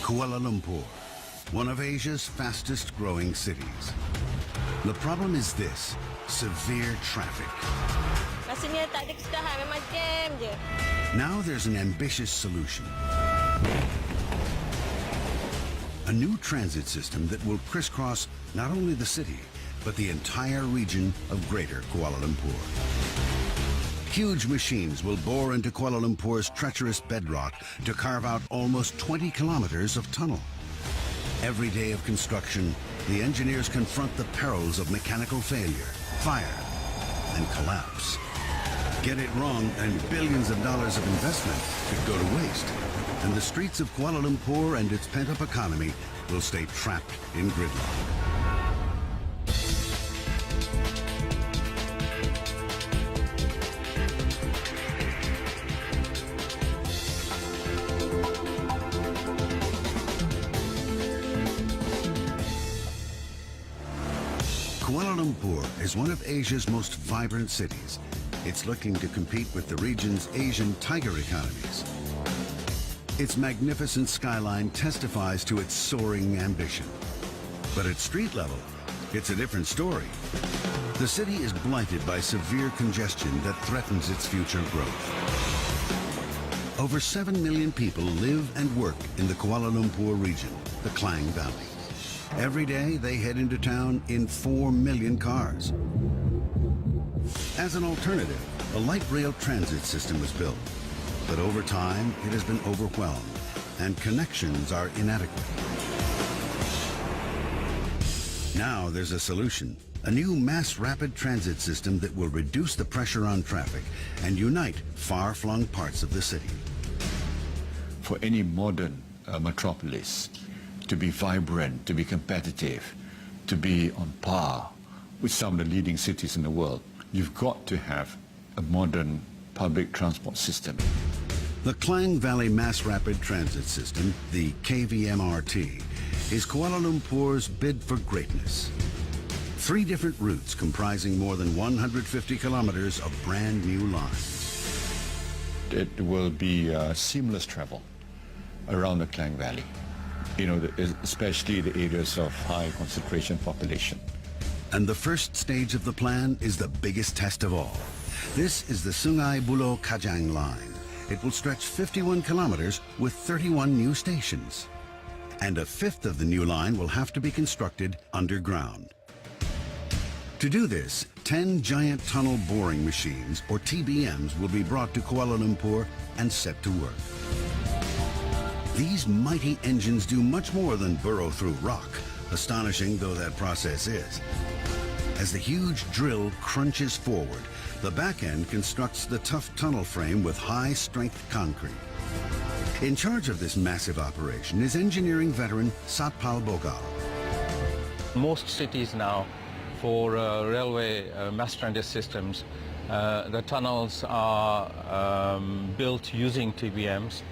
Kuala Lumpur, one of Asia's fastest growing cities. The problem is this: severe traffic. Rasanya tak ada kesudahan, memang jam je. Now there's an ambitious solution. A new transit system that will crisscross not only the city, but the entire region of Greater Kuala Lumpur. Huge machines will bore into Kuala Lumpur's treacherous bedrock to carve out almost 20 kilometers of tunnel. Every day of construction, the engineers confront the perils of mechanical failure, fire, and collapse. Get it wrong and billions of dollars of investment could go to waste. And the streets of Kuala Lumpur and its pent-up economy will stay trapped in gridlock. Kuala Lumpur is one of Asia's most vibrant cities. It's looking to compete with the region's Asian tiger economies. Its magnificent skyline testifies to its soaring ambition. But at street level, it's a different story. The city is blighted by severe congestion that threatens its future growth. Over 7 million people live and work in the Kuala Lumpur region, the Klang Valley. Every day, they head into town in 4 million cars. As an alternative, a light rail transit system was built. But over time, it has been overwhelmed, and connections are inadequate. Now there's a solution, a new mass rapid transit system that will reduce the pressure on traffic and unite far-flung parts of the city. For any modern metropolis to be vibrant, to be competitive, to be on par with some of the leading cities in the world, you've got to have a modern public transport system. The Klang Valley Mass Rapid Transit System, the KVMRT, is Kuala Lumpur's bid for greatness. 3 different routes comprising more than 150 kilometers of brand new lines. It will be seamless travel around the Klang Valley, especially the areas of high concentration population. And the first stage of the plan is the biggest test of all. This is the Sungai Buloh Kajang line. It will stretch 51 kilometers with 31 new stations. And a fifth of the new line will have to be constructed underground. To do this, 10 giant tunnel boring machines, or TBMs, will be brought to Kuala Lumpur and set to work. These mighty engines do much more than burrow through rock, astonishing though that process is. As the huge drill crunches forward, the back end constructs the tough tunnel frame with high-strength concrete. In charge of this massive operation is engineering veteran Satpal Bogal. Most cities now, for railway mass transit systems, the tunnels are built using TBMs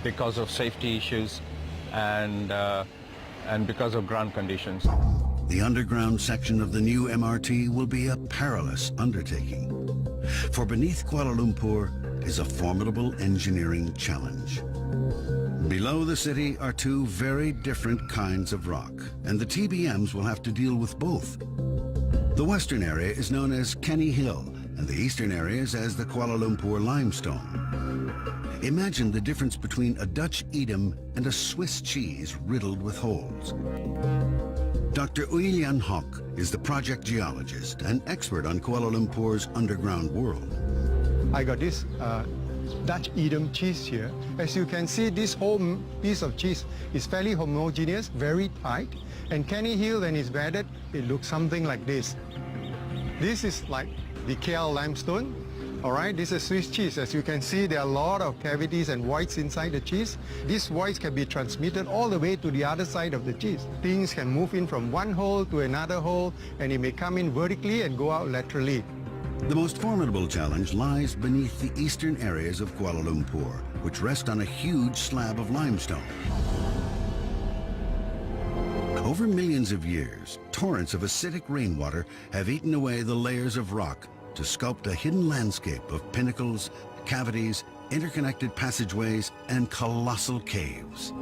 because of safety issues and because of ground conditions. The underground section of the new MRT will be a perilous undertaking. For beneath Kuala Lumpur is a formidable engineering challenge. Below the city are 2 very different kinds of rock, and the TBMs will have to deal with both. The western area is known as Kenny Hill, and the eastern areas as the Kuala Lumpur limestone. Imagine the difference between a Dutch Edam and a Swiss cheese riddled with holes. Dr. Uilian Hock is the project geologist and expert on Kuala Lumpur's underground world. I got this Dutch Edam cheese here. As you can see, this whole piece of cheese is fairly homogeneous, very tight. And Kenny Hill, when it's bedded, it looks something like this. This is like the KL limestone. All right, this is Swiss cheese. As you can see, there are a lot of cavities and voids inside the cheese. These voids can be transmitted all the way to the other side of the cheese. Things can move in from one hole to another hole, and it may come in vertically and go out laterally. The most formidable challenge lies beneath the eastern areas of Kuala Lumpur, which rest on a huge slab of limestone. Over millions of years, torrents of acidic rainwater have eaten away the layers of rock to sculpt a hidden landscape of pinnacles, cavities, interconnected passageways, and colossal caves.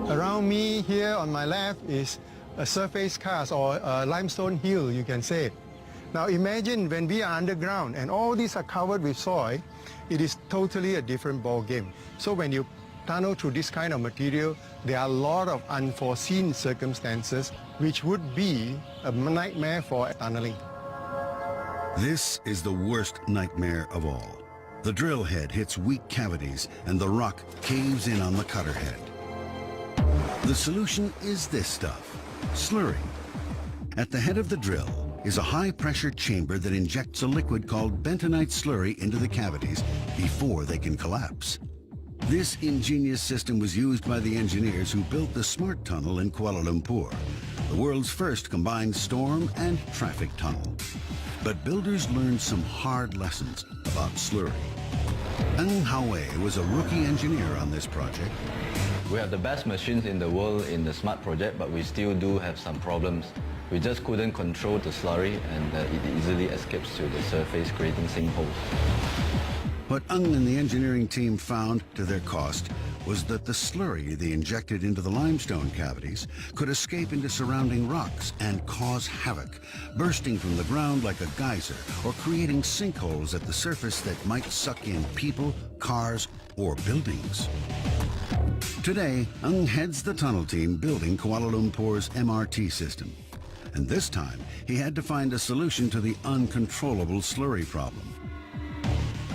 Around me here on my left is a surface cast or a limestone hill, you can say. Now imagine when we are underground and all these are covered with soil, it is totally a different ball game. So when you tunnel through this kind of material, there are a lot of unforeseen circumstances which would be a nightmare for tunneling. This is the worst nightmare of all. The drill head hits weak cavities and the rock caves in on the cutter head. The solution is this stuff, slurry. At the head of the drill is a high-pressure chamber that injects a liquid called bentonite slurry into the cavities before they can collapse. This ingenious system was used by the engineers who built the SMART tunnel in Kuala Lumpur, the world's first combined storm and traffic tunnel. But builders learned some hard lessons about slurry. Ng Hawei was a rookie engineer on this project. We have the best machines in the world in the SMART project, but we still do have some problems. We just couldn't control the slurry and it easily escapes to the surface, creating sinkholes. What Ng and the engineering team found, to their cost, was that the slurry they injected into the limestone cavities could escape into surrounding rocks and cause havoc, bursting from the ground like a geyser or creating sinkholes at the surface that might suck in people, cars, or buildings. Today, Ng heads the tunnel team building Kuala Lumpur's MRT system. And this time, he had to find a solution to the uncontrollable slurry problem.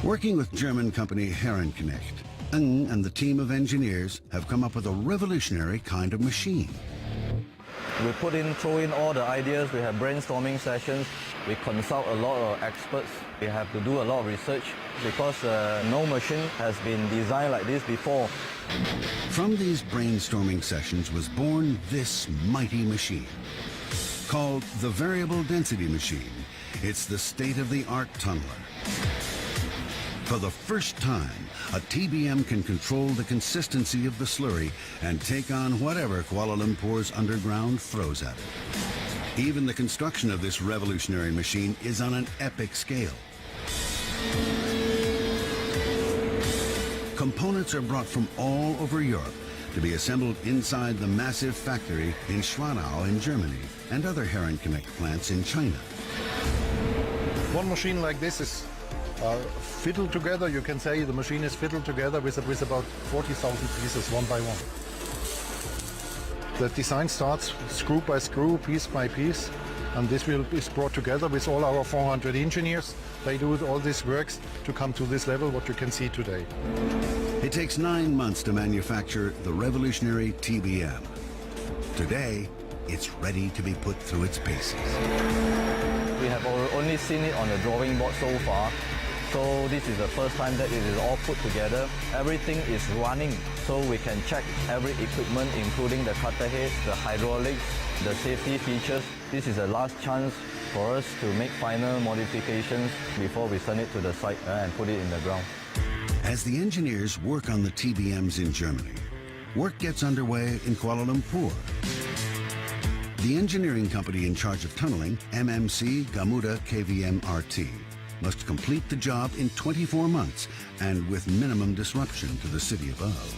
Working with German company Herrenknecht, Ng and the team of engineers have come up with a revolutionary kind of machine. We throw in all the ideas, we have brainstorming sessions, we consult a lot of experts, we have to do a lot of research because no machine has been designed like this before. From these brainstorming sessions was born this mighty machine. Called the Variable Density Machine, it's the state-of-the-art tunneler. For the first time, a TBM can control the consistency of the slurry and take on whatever Kuala Lumpur's underground throws at it. Even the construction of this revolutionary machine is on an epic scale. Components are brought from all over Europe to be assembled inside the massive factory in Schwanau in Germany and other Herrenknecht plants in China. One machine like this is fiddled together. You can say the machine is fiddled together with about 40,000 pieces one by one. The design starts screw by screw, piece by piece, and this is brought together with all our 400 engineers. They do all these works to come to this level, what you can see today. It takes 9 months to manufacture the revolutionary TBM. Today, it's ready to be put through its paces. We have only seen it on the drawing board so far. So this is the first time that it is all put together. Everything is running, so we can check every equipment, including the cutter heads, the hydraulics, the safety features. This is the last chance for us to make final modifications before we send it to the site and put it in the ground. As the engineers work on the TBMs in Germany, work gets underway in Kuala Lumpur. The engineering company in charge of tunneling, MMC Gamuda KVM-RT, must complete the job in 24 months and with minimum disruption to the city above.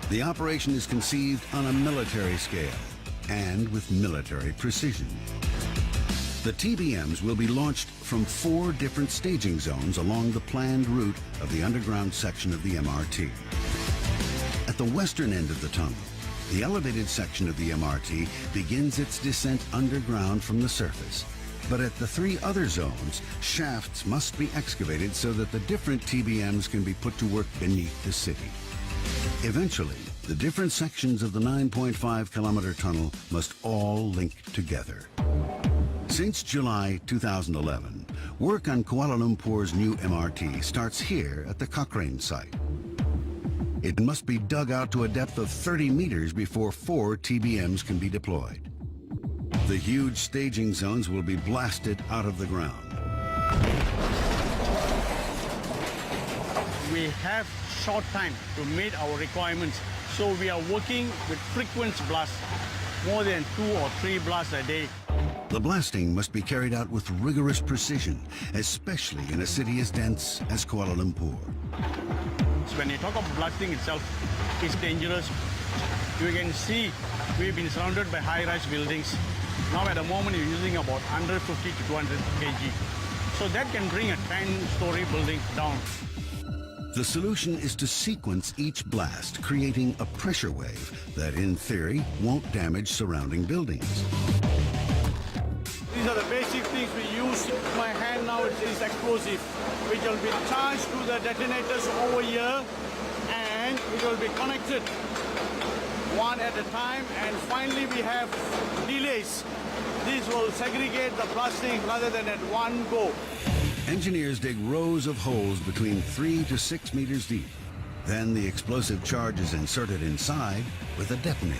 The operation is conceived on a military scale and with military precision. The TBMs will be launched from 4 different staging zones along the planned route of the underground section of the MRT. At the western end of the tunnel, the elevated section of the MRT begins its descent underground from the surface. But at the 3 other zones, shafts must be excavated so that the different TBMs can be put to work beneath the city. Eventually, the different sections of the 9.5-kilometer tunnel must all link together. Since July 2011, work on Kuala Lumpur's new MRT starts here at the Cochrane site. It must be dug out to a depth of 30 meters before 4 TBMs can be deployed. The huge staging zones will be blasted out of the ground. We have short time to meet our requirements, so we are working with frequent blasts, more than 2 or 3 blasts a day. The blasting must be carried out with rigorous precision, especially in a city as dense as Kuala Lumpur. So when you talk of blasting itself, it's dangerous. You can see we've been surrounded by high-rise buildings. Now at the moment you're using about 150 to 200 kg. So that can bring a 10-story building down. The solution is to sequence each blast, creating a pressure wave that, in theory, won't damage surrounding buildings. These are the basic things we use. My hand now is explosive, which will be charged to the detonators over here, and it will be connected one at a time, and finally we have delays. This will segregate the blasting rather than at one go. Engineers dig rows of holes between 3 to 6 meters deep. Then the explosive charge is inserted inside with a detonator.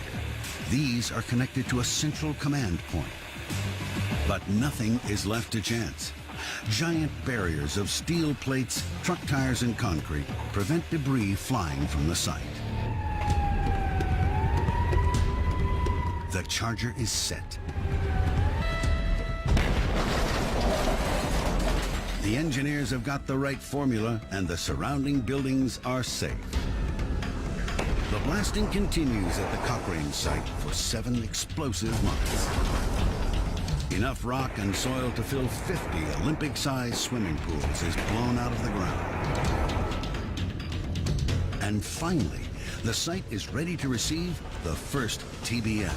These are connected to a central command point. But nothing is left to chance. Giant barriers of steel plates, truck tires, and concrete prevent debris flying from the site. The charger is set. The engineers have got the right formula, and the surrounding buildings are safe. The blasting continues at the Cochrane site for 7 explosive months. Enough rock and soil to fill 50 Olympic-sized swimming pools is blown out of the ground. And finally, the site is ready to receive the first TBM.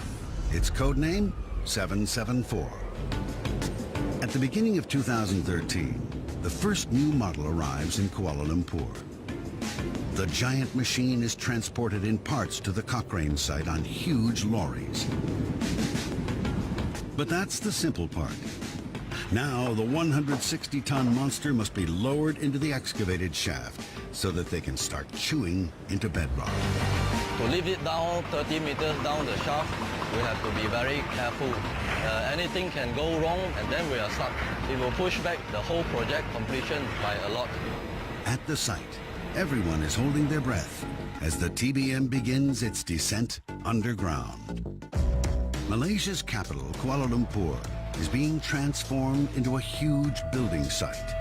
Its code name, 774. At the beginning of 2013, the first new model arrives in Kuala Lumpur. The giant machine is transported in parts to the Cochrane site on huge lorries. But that's the simple part. Now the 160-ton monster must be lowered into the excavated shaft so that they can start chewing into bedrock. To lift it down 30 meters down the shaft, we have to be very careful. Anything can go wrong and then we are stuck. It will push back the whole project completion by a lot. At the site, everyone is holding their breath as the TBM begins its descent underground. Malaysia's capital, Kuala Lumpur, is being transformed into a huge building site.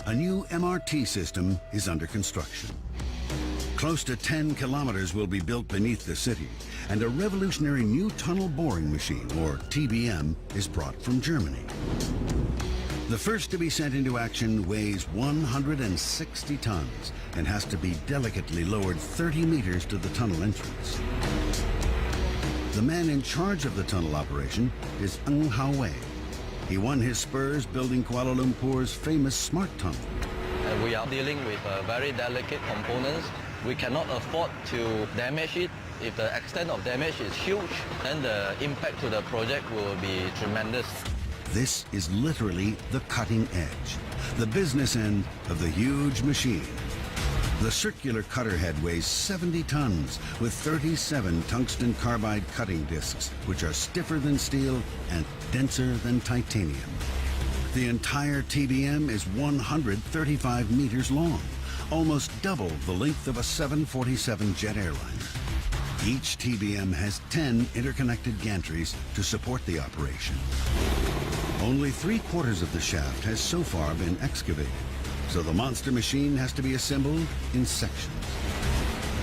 A new MRT system is under construction. Close to 10 kilometers will be built beneath the city, and a revolutionary new tunnel boring machine, or TBM, is brought from Germany. The first to be sent into action weighs 160 tons and has to be delicately lowered 30 meters to the tunnel entrance. The man in charge of the tunnel operation is Ng Hao Wei. He won his spurs building Kuala Lumpur's famous smart tunnel. And we are dealing with very delicate components. We cannot afford to damage it. If the extent of damage is huge, then the impact to the project will be tremendous. This is literally the cutting edge, the business end of the huge machine. The circular cutter head weighs 70 tons with 37 tungsten carbide cutting discs, which are stiffer than steel and denser than titanium. The entire TBM is 135 meters long, almost double the length of a 747 jet airliner. Each TBM has 10 interconnected gantries to support the operation. Only 3/4 of the shaft has so far been excavated, so the monster machine has to be assembled in sections.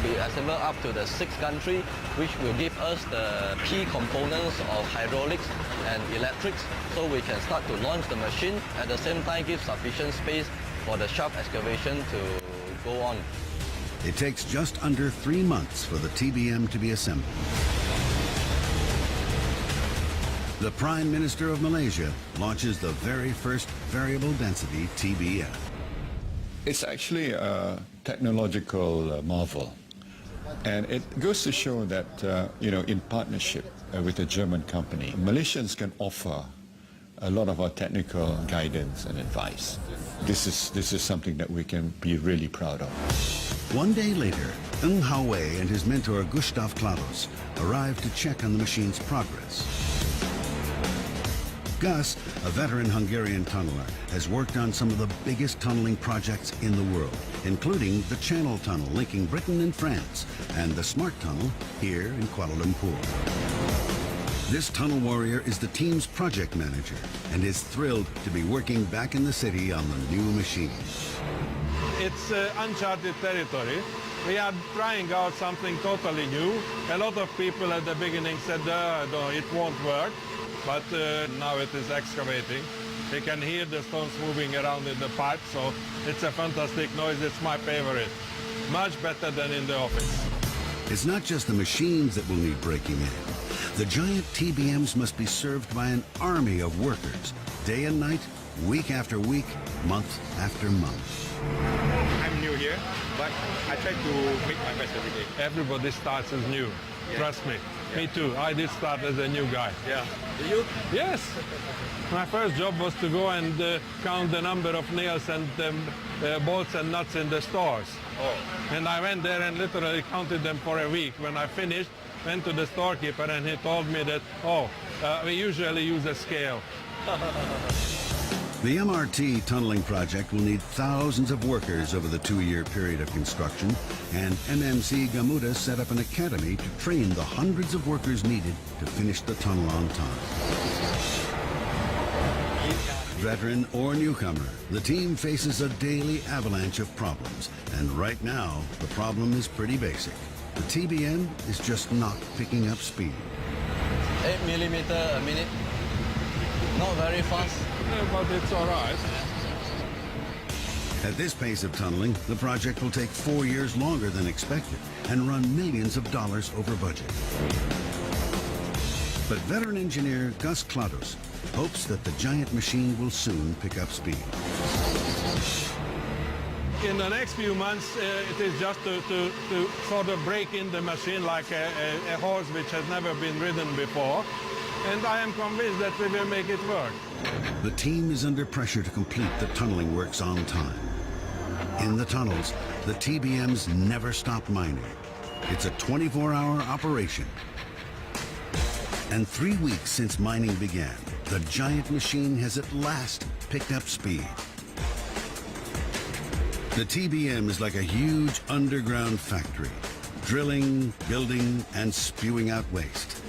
We assemble up to the 6th country, which will give us the key components of hydraulics and electrics, so we can start to launch the machine, at the same time give sufficient space for the shaft excavation to go on. It takes just under 3 months for the TBM to be assembled. The Prime Minister of Malaysia launches the very first variable density TBM. It's actually a technological marvel. And it goes to show that, in partnership with a German company, Malaysians can offer a lot of our technical guidance and advice. This is something that we can be really proud of. One day later, Ng Hao Wei and his mentor Gustav Klados arrived to check on the machine's progress. Gus, a veteran Hungarian tunneler, has worked on some of the biggest tunneling projects in the world, including the Channel Tunnel linking Britain and France, and the Smart Tunnel here in Kuala Lumpur. This tunnel warrior is the team's project manager and is thrilled to be working back in the city on the new machine. It's uncharted territory. We are trying out something totally new. A lot of people at the beginning said, no, it won't work. But now it is excavating. You can hear the stones moving around in the pipe, so it's a fantastic noise. It's my favorite. Much better than in the office. It's not just the machines that will need breaking in. The giant TBMs must be served by an army of workers, day and night, week after week, month after month. I'm new here, but I try to make my best every day. Everybody starts as new. Yeah. Trust me. Yeah. Me too. I did start as a new guy. Yeah. Do you? Yes. My first job was to go and count the number of nails and bolts and nuts in the stores. Oh. And I went there and literally counted them for a week. When I finished, went to the storekeeper and he told me that, we usually use a scale. The MRT tunneling project will need thousands of workers over the 2-year period of construction, and MMC Gamuda set up an academy to train the hundreds of workers needed to finish the tunnel on time. Veteran or newcomer, the team faces a daily avalanche of problems, and right now, the problem is pretty basic. The TBM is just not picking up speed. 8 millimeter a minute. Not very fast. Yeah, but it's all right. At this pace of tunneling, the project will take 4 years longer than expected and run millions of dollars over budget. But veteran engineer Gus Klados hopes that the giant machine will soon pick up speed. In the next few months, it is just to sort of break in the machine like a horse which has never been ridden before. And I am convinced that we will make it work. The team is under pressure to complete the tunneling works on time. In the tunnels, the TBMs never stop mining. It's a 24-hour operation. And 3 weeks since mining began, the giant machine has at last picked up speed. The TBM is like a huge underground factory, drilling, building, and spewing out waste.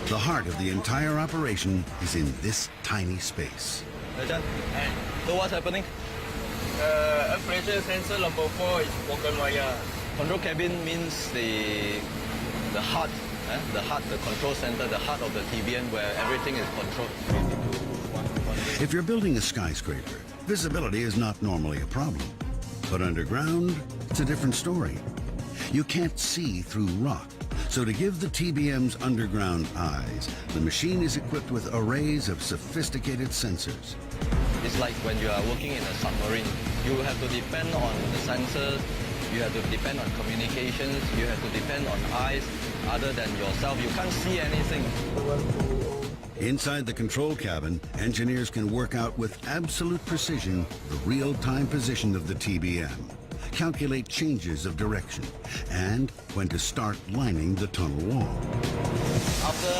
The heart of the entire operation is in this tiny space. So what's happening? Pressure sensor number 4 is broken wire. Control cabin means the heart, the control center, the heart of the TBM where everything is controlled. If you're building a skyscraper, visibility is not normally a problem. But underground, it's a different story. You can't see through rock. So to give the TBM's underground eyes, the machine is equipped with arrays of sophisticated sensors. It's like when you are working in a submarine. You have to depend on the sensors, you have to depend on communications, you have to depend on eyes. Other than yourself, you can't see anything. Inside the control cabin, engineers can work out with absolute precision the real-time position of the TBM, calculate changes of direction, and when to start lining the tunnel wall. After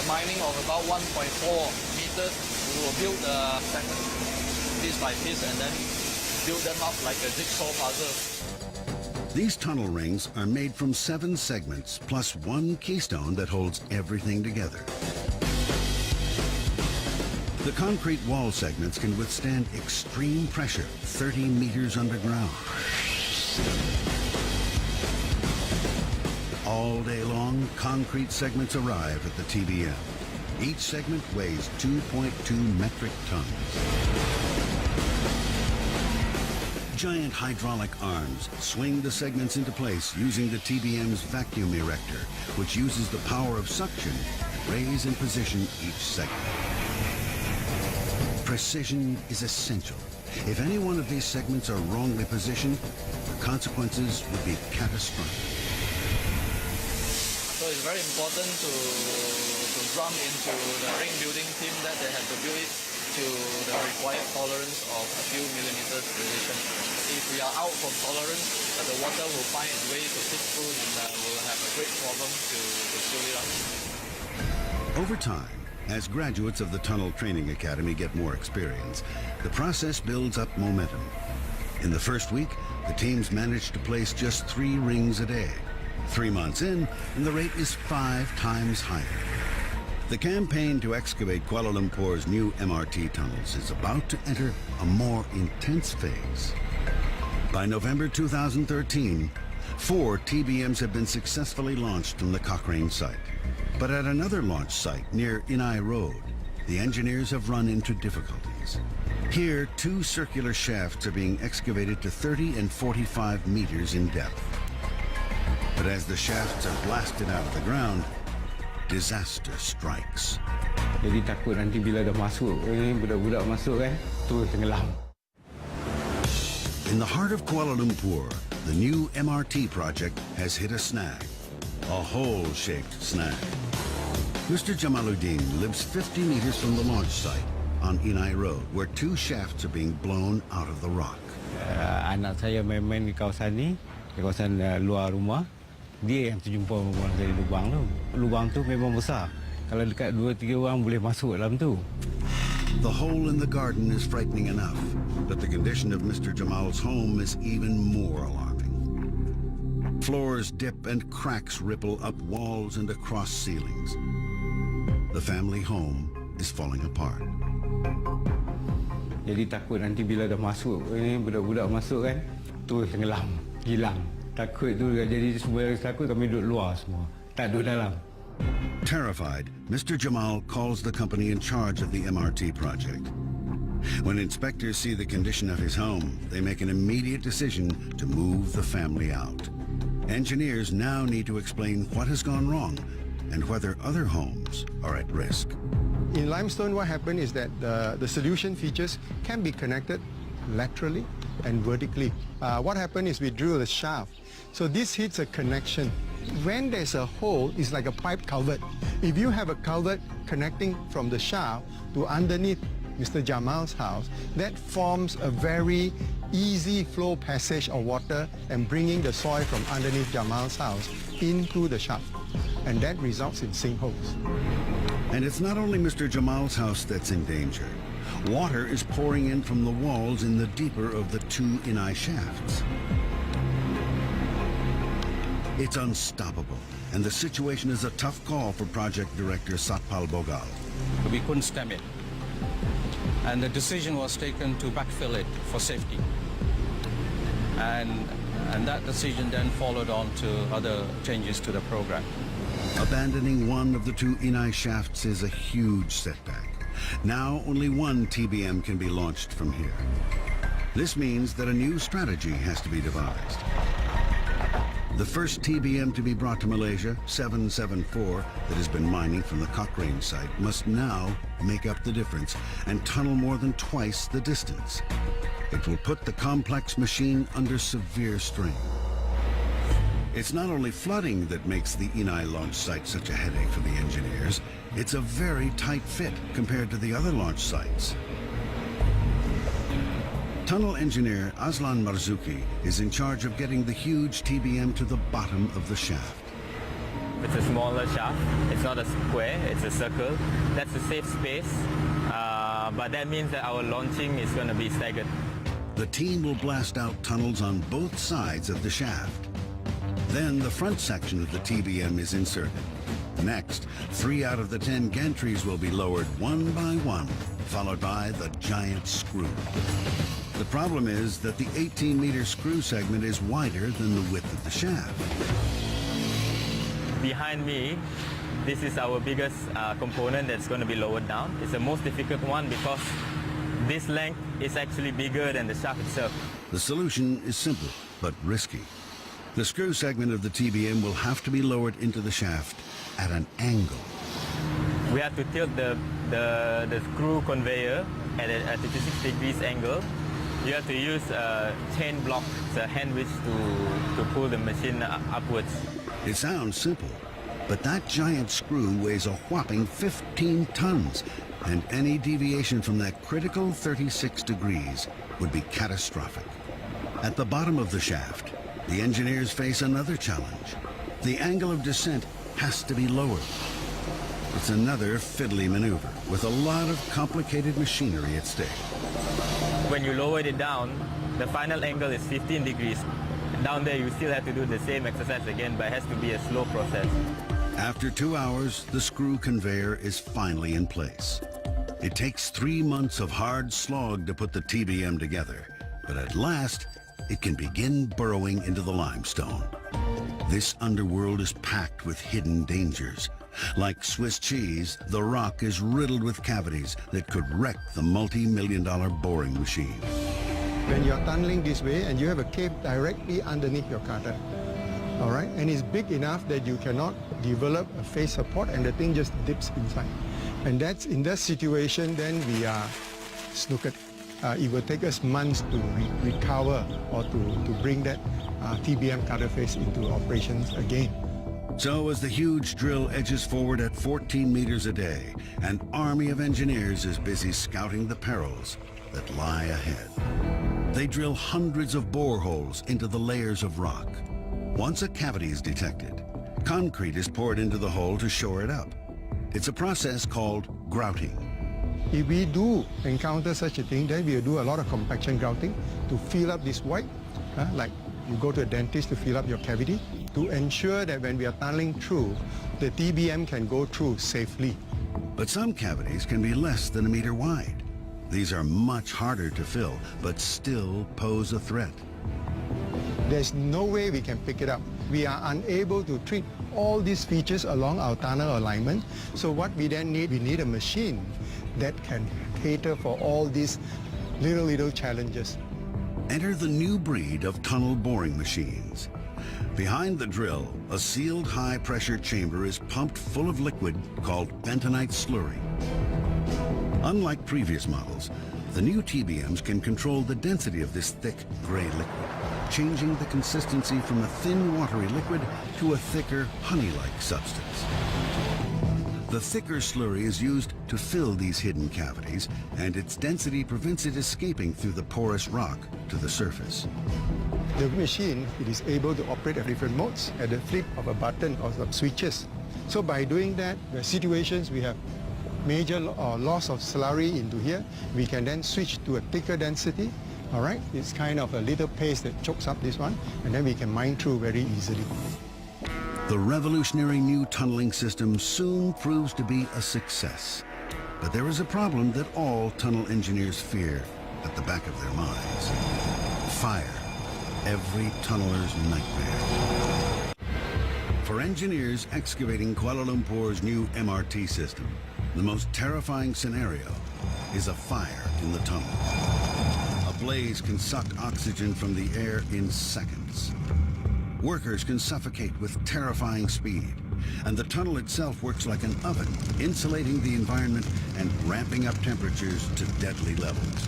a mining of about 1.4 meters, we will build the segments piece by piece and then build them up like a jigsaw puzzle. These tunnel rings are made from 7 segments plus 1 keystone that holds everything together. The concrete wall segments can withstand extreme pressure 30 meters underground. All day long, concrete segments arrive at the TBM. Each segment weighs 2.2 metric tons. Giant hydraulic arms swing the segments into place using the TBM's vacuum erector, which uses the power of suction to raise and position each segment. Precision is essential. If any one of these segments are wrongly positioned, the consequences would be catastrophic. So it's very important to drum into the ring building team that they have to build it to the required tolerance of a few millimeters precision. If we are out from tolerance, the water will find its way to seep through and we'll have a great problem to seal it up. Over time, as graduates of the Tunnel Training Academy get more experience, the process builds up momentum. In the first week, the teams managed to place just 3 rings a day. 3 months in, and the rate is 5 times higher. The campaign to excavate Kuala Lumpur's new MRT tunnels is about to enter a more intense phase. By November 2013, 4 TBMs have been successfully launched from the Cochrane site. But at another launch site near Inai Road, the engineers have run into difficulties. Here, 2 circular shafts are being excavated to 30 and 45 meters in depth. But as the shafts are blasted out of the ground, disaster strikes. Jadi takut nanti bila dah masuk, budak-budak masuk kan, terus tenggelam. In the heart of Kuala Lumpur, the new MRT project has hit a snag, a hole-shaped snag. Mr. Jamaluddin lives 50 meters from the launch site on Inai Road, where 2 shafts are being blown out of the rock. Anak saya main-main di kawasan ni, di kawasan luar rumah. Dia yang terjumpa dari lubang tu. Lubang tu memang besar. Kalau dekat 2-3 orang boleh masuk dalam tu. The hole in the garden is frightening enough, but the condition of Mr. Jamal's home is even more alarming. Floors dip and cracks ripple up walls and across ceilings. The family home is falling apart. Jadi takut nanti bila dah masuk, budak-budak masuk kan, terus tenggelam, hilang. Takut tu jadi semua takut kami duduk luar semua, tak duduk dalam. Terrified, Mr. Jamal calls the company in charge of the MRT project. When inspectors see the condition of his home, they make an immediate decision to move the family out. Engineers now need to explain what has gone wrong and whether other homes are at risk. In limestone, what happened is that the solution features can be connected laterally and vertically. What happened is we drill a shaft. So this hits a connection. When there's a hole, it's like a pipe culvert. If you have a culvert connecting from the shaft to underneath Mr. Jamal's house, that forms a very easy flow passage of water and bringing the soil from underneath Jamal's house into the shaft. And that results in sinkholes. And it's not only Mr. Jamal's house that's in danger. Water is pouring in from the walls in the deeper of the 2 Inai shafts. It's unstoppable, and the situation is a tough call for project director Satpal Bogal. We couldn't stem it. And the decision was taken to backfill it for safety. And that decision then followed on to other changes to the program. Abandoning one of the 2 Inai shafts is a huge setback. Now only 1 TBM can be launched from here. This means that a new strategy has to be devised. The first TBM to be brought to Malaysia, 774, that has been mining from the Cochrane site, must now make up the difference and tunnel more than twice the distance. It will put the complex machine under severe strain. It's not only flooding that makes the Inai launch site such a headache for the engineers, it's a very tight fit compared to the other launch sites. Tunnel engineer Aslan Marzuki is in charge of getting the huge TBM to the bottom of the shaft. It's a smaller shaft. It's not a square, it's a circle. That's a safe space, but that means that our launching is going to be staggered. The team will blast out tunnels on both sides of the shaft. Then the front section of the TBM is inserted. Next, 3 out of the 10 gantries will be lowered one by one, followed by the giant screw. The problem is that the 18-meter screw segment is wider than the width of the shaft. Behind me, this is our biggest component that's going to be lowered down. It's the most difficult one because this length is actually bigger than the shaft itself. The solution is simple, but risky. The screw segment of the TBM will have to be lowered into the shaft at an angle. We have to tilt the screw conveyor at a 56 degrees angle. You have to use a chain block, a hand winch to pull the machine upwards. It sounds simple, but that giant screw weighs a whopping 15 tons, and any deviation from that critical 36 degrees would be catastrophic. At the bottom of the shaft, the engineers face another challenge. The angle of descent has to be lowered. It's another fiddly maneuver with a lot of complicated machinery at stake. When you lower it down, the final angle is 15 degrees. Down there, you still have to do the same exercise again, but it has to be a slow process. After 2 hours, the screw conveyor is finally in place. It takes 3 months of hard slog to put the TBM together, but at last, it can begin burrowing into the limestone. This underworld is packed with hidden dangers. Like Swiss cheese, the rock is riddled with cavities that could wreck the multi-million-dollar boring machine. When you're tunneling this way and you have a cave directly underneath your cutter, all right, and it's big enough that you cannot develop a face support and the thing just dips inside. And that's in that situation, then we are snookered. It will take us months to recover or to bring that TBM cutter face into operations again. So as the huge drill edges forward at 14 meters a day, an army of engineers is busy scouting the perils that lie ahead. They drill hundreds of boreholes into the layers of rock. Once a cavity is detected, concrete is poured into the hole to shore it up. It's a process called grouting. If we do encounter such a thing, then we'll do a lot of compaction grouting to fill up this void, like you go to a dentist to fill up your cavity, to ensure that when we are tunneling through, the TBM can go through safely. But some cavities can be less than a meter wide. These are much harder to fill, but still pose a threat. There's no way we can pick it up. We are unable to treat all these features along our tunnel alignment. So what we then need, we need a machine that can cater for all these little challenges. Enter the new breed of tunnel boring machines. Behind the drill, a sealed high-pressure chamber is pumped full of liquid called bentonite slurry. Unlike previous models, the new TBMs can control the density of this thick gray liquid, changing the consistency from a thin watery liquid to a thicker honey-like substance. The thicker slurry is used to fill these hidden cavities, and its density prevents it escaping through the porous rock to the surface. The machine, it is able to operate at different modes at the flip of a button or some switches. So by doing that, the situations we have major loss of slurry into here, we can then switch to a thicker density. All right, it's kind of a little paste that chokes up this one, and then we can mine through very easily. The revolutionary new tunneling system soon proves to be a success. But there is a problem that all tunnel engineers fear at the back of their minds. Fire, every tunneler's nightmare. For engineers excavating Kuala Lumpur's new MRT system, the most terrifying scenario is a fire in the tunnel. A blaze can suck oxygen from the air in seconds. Workers can suffocate with terrifying speed, and the tunnel itself works like an oven, insulating the environment and ramping up temperatures to deadly levels.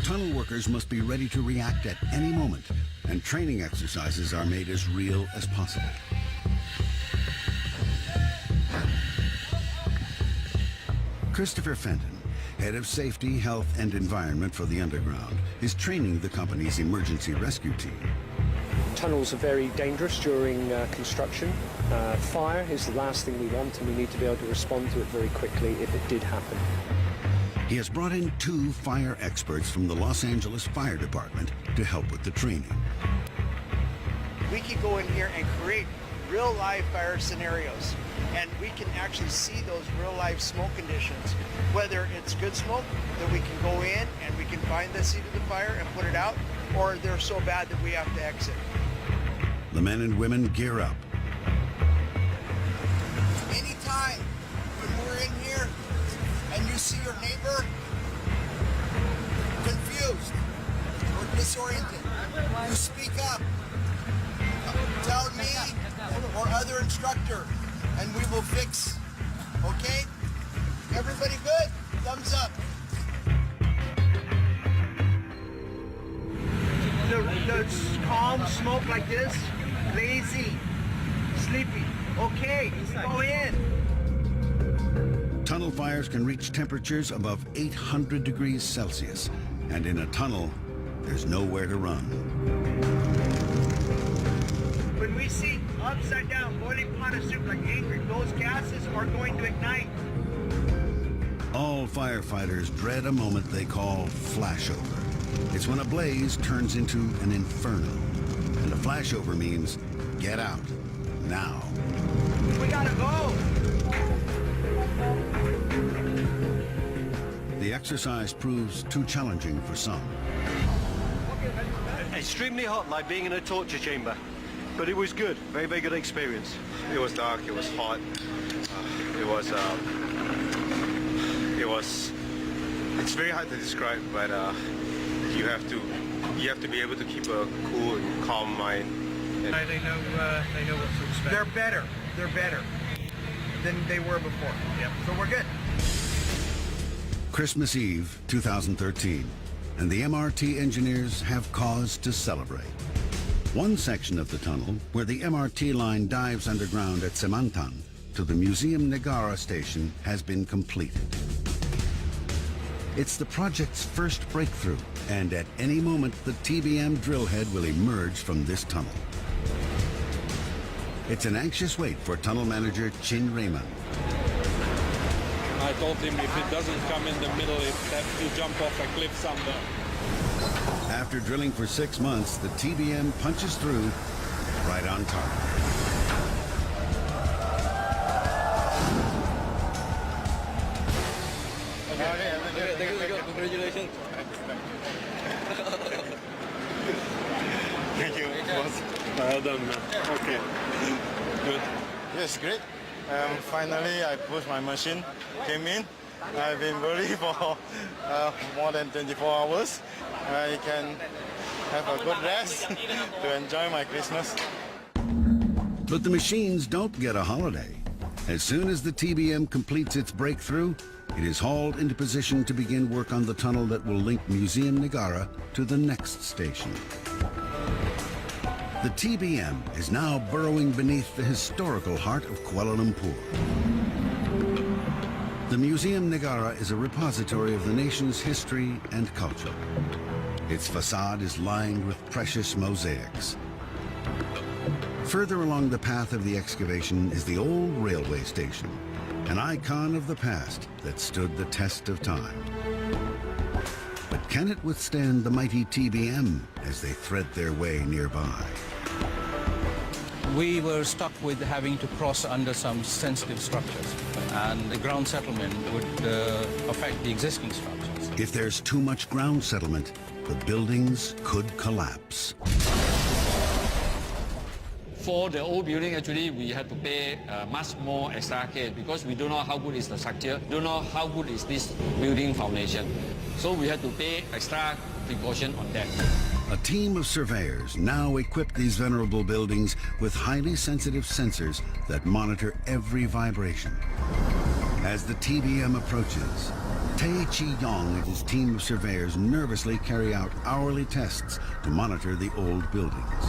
Tunnel workers must be ready to react at any moment, and training exercises are made as real as possible. Christopher Fenton, head of safety, health, and environment for the underground, is training the company's emergency rescue team. Tunnels are very dangerous during construction. Fire is the last thing we want, and we need to be able to respond to it very quickly if it did happen. He has brought in 2 fire experts from the Los Angeles Fire Department to help with the training. We can go in here and create real live fire scenarios, and we can actually see those real life smoke conditions, whether it's good smoke that we can go in and we can find the seat of the fire and put it out, or they're so bad that we have to exit. The men and women gear up. Anytime when we're in here and you see your neighbor confused or disoriented, you speak up. Tell me or other instructor, and we will fix. Okay? Everybody good? Thumbs up. The calm smoke like this, lazy, sleepy. Okay, go in. Tunnel fires can reach temperatures above 800 degrees Celsius, and in a tunnel, there's nowhere to run. When we see upside down boiling pot of soup like angry, those gases are going to ignite. All firefighters dread a moment they call flashover. It's when a blaze turns into an inferno, and a flashover means get out now. We gotta go! The exercise proves too challenging for some. Extremely hot, like being in a torture chamber. But it was good. Very, very good experience. It was dark, it was hot. It's very hard to describe, but you have to be able to keep a cool and calm mind. And They know what to expect. They're better than they were before. Yep. So we're good. Christmas Eve 2013, and the MRT engineers have cause to celebrate. One section of the tunnel, where the MRT line dives underground at Semantan to the Museum Negara station, has been completed. It's the project's first breakthrough, and at any moment the TBM drill head will emerge from this tunnel. It's an anxious wait for tunnel manager Chin Raymond. I told him if it doesn't come in the middle, it has to jump off a cliff somewhere. After drilling for 6 months, the TBM punches through right on target. Congratulations. thank you, boss. Well done, man. Okay. Good. Yes, great. Finally, I pushed my machine, came in. I've been working for more than 24 hours. I can have a good rest to enjoy my Christmas. But the machines don't get a holiday. As soon as the TBM completes its breakthrough, it is hauled into position to begin work on the tunnel that will link Museum Negara to the next station. The TBM is now burrowing beneath the historical heart of Kuala Lumpur. The Museum Negara is a repository of the nation's history and culture. Its facade is lined with precious mosaics. Further along the path of the excavation is the old railway station, an icon of the past that stood the test of time. But can it withstand the mighty TBM as they thread their way nearby? We were stuck with having to cross under some sensitive structures, and the ground settlement would affect the existing structures. If there's too much ground settlement, the buildings could collapse. For the old building, actually, we had to pay much more extra care because we don't know how good is the structure, don't know how good is this building foundation. So we had to pay extra precaution on that. A team of surveyors now equip these venerable buildings with highly sensitive sensors that monitor every vibration. As the TBM approaches, Tae Chi Yong and his team of surveyors nervously carry out hourly tests to monitor the old buildings.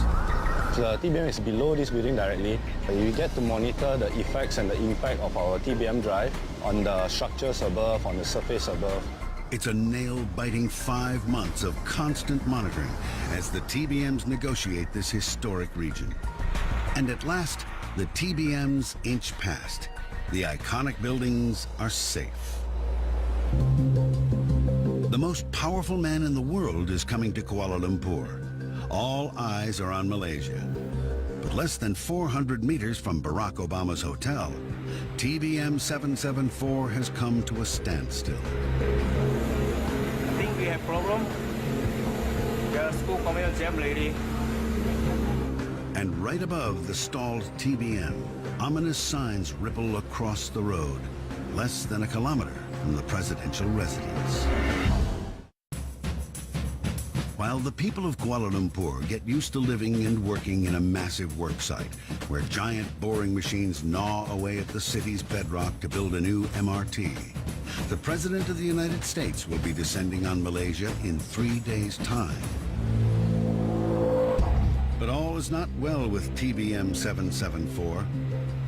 The TBM is below this building directly. We get to monitor the effects and the impact of our TBM drive on the structures above, on the surface above. It's a nail-biting 5 months of constant monitoring as the TBMs negotiate this historic region. And at last, the TBMs inch past. The iconic buildings are safe. The most powerful man in the world is coming to Kuala Lumpur. All eyes are on Malaysia. But less than 400 meters from Barack Obama's hotel, TBM 774 has come to a standstill. I think we have problem. The school coming jam lady. And right above the stalled TBM, ominous signs ripple across the road, less than a kilometer from the presidential residence. While the people of Kuala Lumpur get used to living and working in a massive work site, where giant boring machines gnaw away at the city's bedrock to build a new MRT, the President of the United States will be descending on Malaysia in 3 days' time. But all is not well with TBM 774.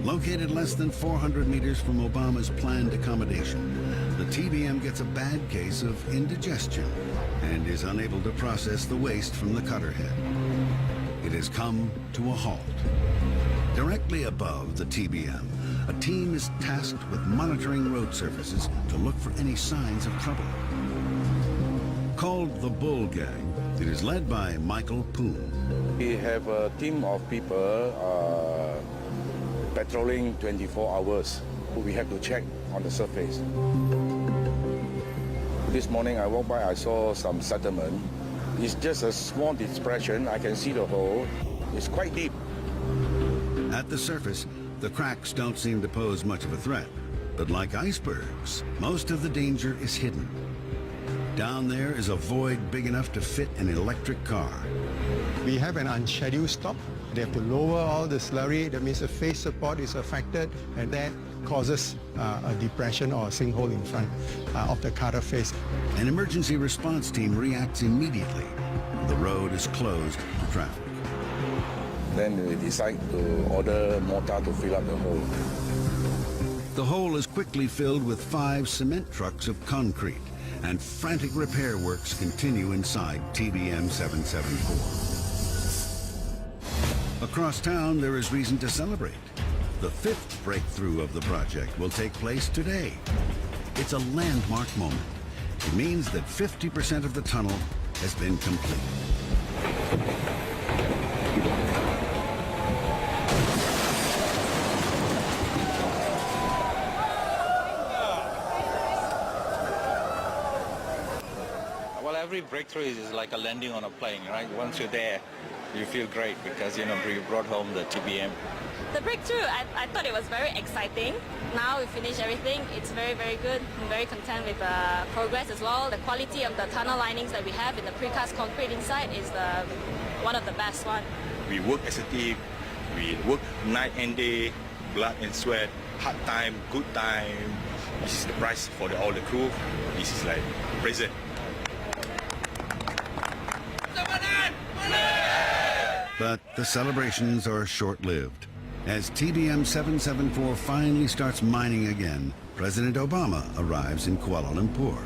Located less than 400 meters from Obama's planned accommodation, the TBM gets a bad case of indigestion and is unable to process the waste from the cutter head. It has come to a halt. Directly above the TBM, a team is tasked with monitoring road surfaces to look for any signs of trouble. Called the Bull Gang, it is led by Michael Poon. We have a team of people patrolling 24 hours. We have to check on the surface. This morning I walked by, I saw some settlement. It's just a small depression. I can see the hole. It's quite deep. At the surface, the cracks don't seem to pose much of a threat. But like icebergs, most of the danger is hidden. Down there is a void big enough to fit an electric car. We have an unscheduled stop. They have to lower all the slurry. That means the face support is affected, and that causes a depression or a sinkhole in front of the cutter face. An emergency response team reacts immediately. The road is closed to traffic. Then we decide to order mortar to fill up the hole. The hole is quickly filled with 5 cement trucks of concrete, and frantic repair works continue inside TBM 774. Across town, there is reason to celebrate. The 5th breakthrough of the project will take place today. It's a landmark moment. It means that 50% of the tunnel has been completed. Well, every breakthrough is like a landing on a plane, right? Once you're there, you feel great because, you brought home the TBM. The breakthrough, I thought it was very exciting. Now we finished everything. It's very, very good. I'm very content with the progress as well. The quality of the tunnel linings that we have in the precast concrete inside is one of the best one. We work as a team. We work night and day, blood and sweat, hard time, good time. This is the prize for all the crew. This is like present. But the celebrations are short-lived. As TBM 774 finally starts mining again, President Obama arrives in Kuala Lumpur.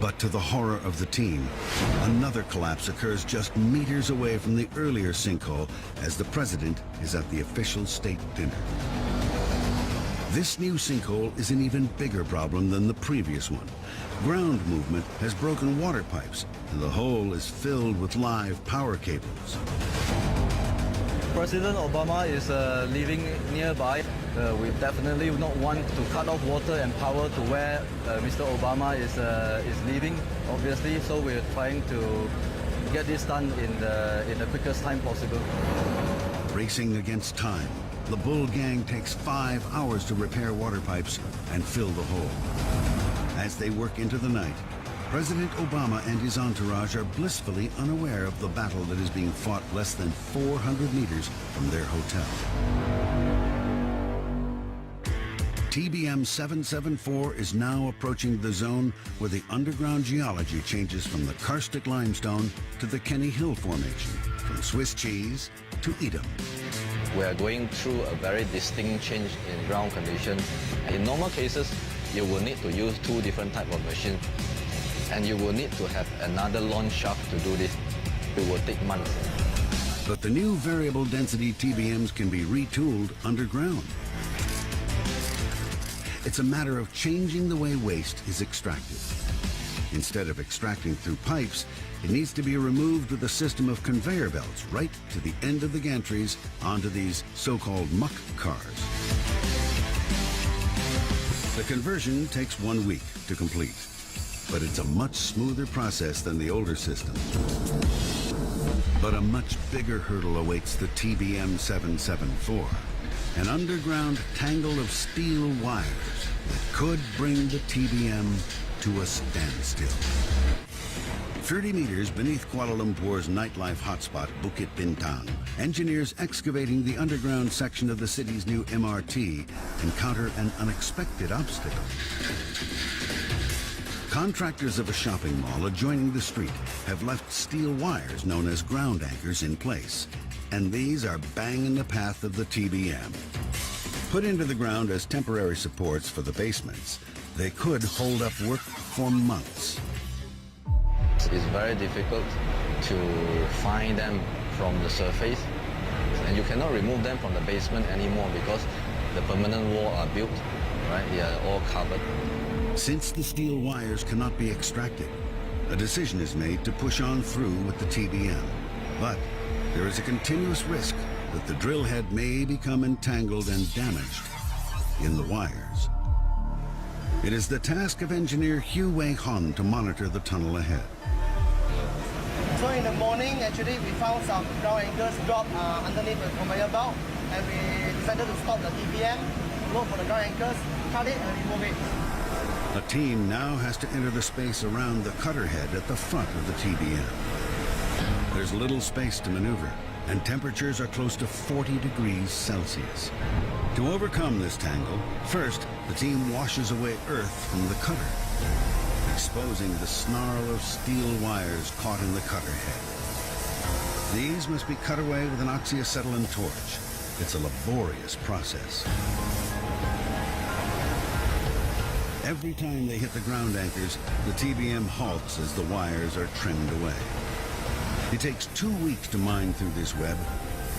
But to the horror of the team, another collapse occurs just meters away from the earlier sinkhole as the president is at the official state dinner. This new sinkhole is an even bigger problem than the previous one. Ground movement has broken water pipes, and the hole is filled with live power cables. President Obama is living nearby. We definitely would not want to cut off water and power to where Mr. Obama is living, obviously. So we're trying to get this done in the quickest time possible. Racing against time, the Bull Gang takes 5 hours to repair water pipes and fill the hole. As they work into the night, President Obama and his entourage are blissfully unaware of the battle that is being fought less than 400 meters from their hotel. TBM 774 is now approaching the zone where the underground geology changes from the karstic limestone to the Kenny Hill Formation, from Swiss cheese to Edam. We are going through a very distinct change in ground conditions. In normal cases, you will need to use 2 different types of machines, and you will need to have another launch shaft to do this. It will take months. But the new variable density TBMs can be retooled underground. It's a matter of changing the way waste is extracted. Instead of extracting through pipes, it needs to be removed with a system of conveyor belts right to the end of the gantries onto these so-called muck cars. The conversion takes 1 week to complete, but it's a much smoother process than the older system. But a much bigger hurdle awaits the TBM 774, an underground tangle of steel wires that could bring the TBM to a standstill. 30 meters beneath Kuala Lumpur's nightlife hotspot, Bukit Bintang, engineers excavating the underground section of the city's new MRT encounter an unexpected obstacle. Contractors of a shopping mall adjoining the street have left steel wires known as ground anchors in place, and these are bang in the path of the TBM. Put into the ground as temporary supports for the basements, they could hold up work for months. It's very difficult to find them from the surface, and you cannot remove them from the basement anymore because the permanent walls are built, right? They are all covered. Since the steel wires cannot be extracted, A decision is made to push on through with the TBM. But there is a continuous risk that the drill head may become entangled and damaged in the wires. It is the task of engineer Hugh Wei Hon to monitor the tunnel ahead. So in the morning, actually, we found some ground anchors drop underneath the conveyor belt, and we decided to stop the TBM, look for the ground anchors, cut it, and remove it. A team now has to enter the space around the cutter head at the front of the TBM. There's little space to maneuver, and temperatures are close to 40 degrees Celsius. To overcome this tangle, first, the team washes away earth from the cutter, exposing the snarl of steel wires caught in the cutter head. These must be cut away with an oxyacetylene torch. It's a laborious process. Every time they hit the ground anchors, the TBM halts as the wires are trimmed away. It takes 2 weeks to mine through this web,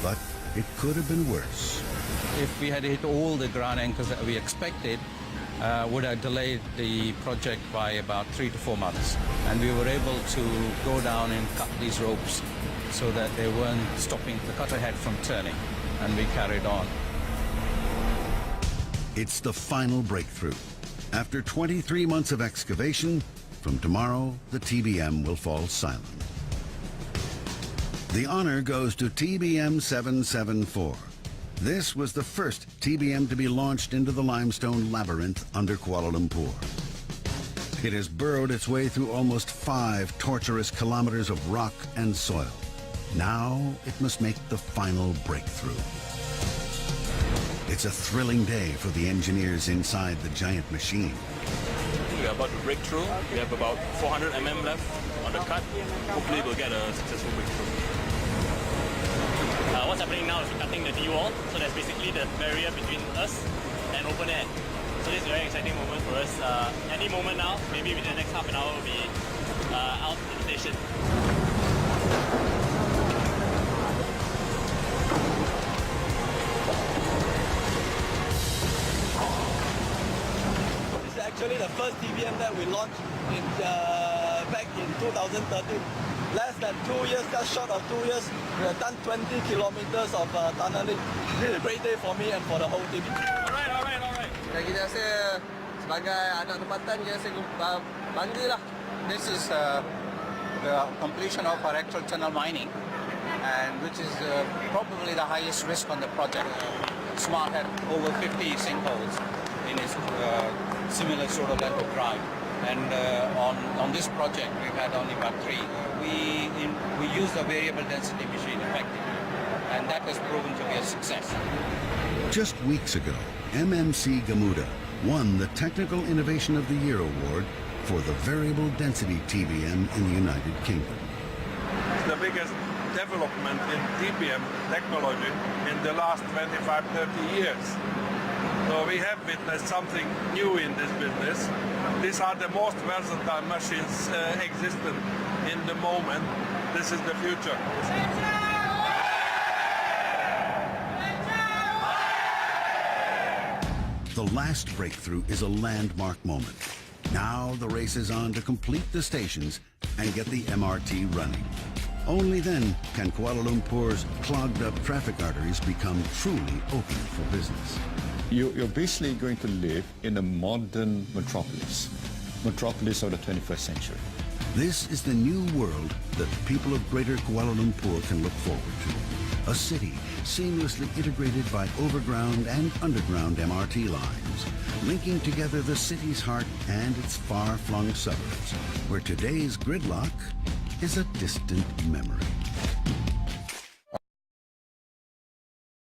but it could have been worse. If we had hit all the ground anchors that we expected, would have delayed the project by about 3 to 4 months. And we were able to go down and cut these ropes so that they weren't stopping the cutter head from turning, and we carried on. It's the final breakthrough. After 23 months of excavation, from tomorrow, the TBM will fall silent. The honor goes to TBM 774. This was the first TBM to be launched into the limestone labyrinth under Kuala Lumpur. It has burrowed its way through almost 5 torturous kilometers of rock and soil. Now it must make the final breakthrough. It's a thrilling day for the engineers inside the giant machine. We are about to break through. We have about 400 mm left on the cut. Hopefully we'll get a successful breakthrough. What's happening now is we're cutting the D-wall, so that's basically the barrier between us and open air. So this is a very exciting moment for us. Any moment now, maybe within the next half an hour, we'll be out in the station. This is actually the first TBM that we launched back in 2013. Less than 2 years, just short of 2 years, we have done 20 kilometers of tunneling. It's a great day for me and for the whole team. Alright. Kita rasa sebagai anak tempatan, kita rasa bangga lah. This is the completion of our actual tunnel mining, and which is probably the highest risk on the project. Smart had over 50 sinkholes in its similar sort of length of drive. And on this project, we've had only about 3. We used a variable density machine effectively, and that has proven to be a success. Just weeks ago, MMC Gamuda won the Technical Innovation of the Year award for the variable density TBM in the United Kingdom. It's the biggest development in TBM technology in the last 25-30 years. So we have witnessed something new in this business. These are the most versatile machines existent in the moment. This is the future. The last breakthrough is a landmark moment. Now the race is on to complete the stations and get the MRT running. Only then can Kuala Lumpur's clogged up traffic arteries become truly open for business. You're basically going to live in a modern metropolis of the 21st century. This is the new world that people of Greater Kuala Lumpur can look forward to. A city seamlessly integrated by overground and underground MRT lines, linking together the city's heart and its far-flung suburbs, where today's gridlock is a distant memory.